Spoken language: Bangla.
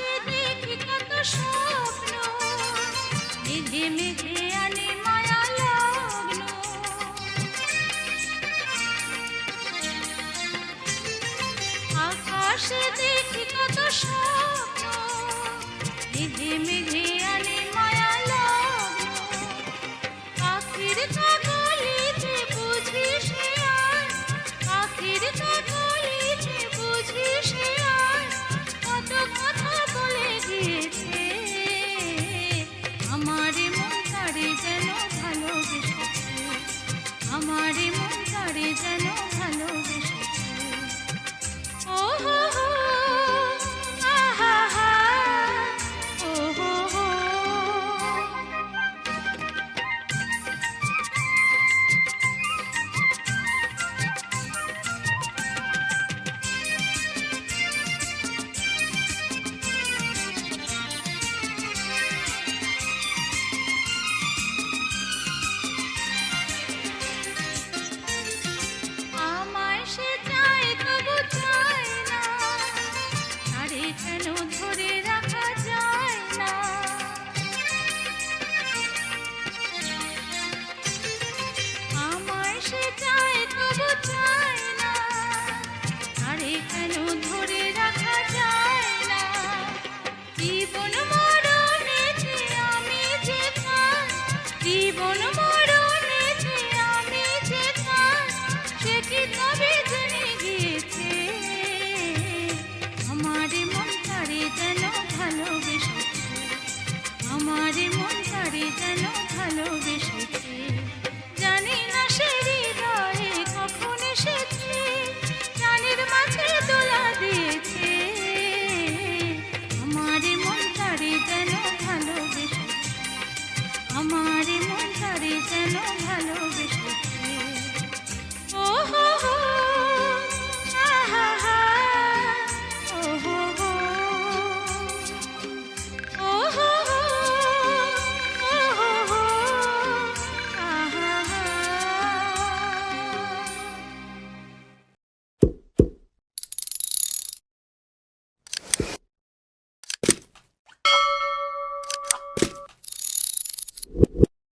আকাশে দেখি কত স্বপ্ন, মেঘে মেঘে আনে মায়া লগ্ন। আকাশে দেখি কত স্বপ্ন, মেঘে মেঘে আনে মায়া লগ্ন। পাখির কাকলিতে বুঝি সে আর, পাখির কাকলিতে বুঝি সে আর কত কথা বলে গিয়েছে। আমারে মন তারে যেন ভালোবেসেছে, আমারে মন তারে যেন ভালোবেসেছে। ও হো হো, আহা হা, ও হো হো। আমায় সে চায় তবু চায় না, তারে কেন ধরে রাখা যায় না। আমায় সে চায় তবু চায় না, তারে কেন ধরে রাখা যায় না। জীবন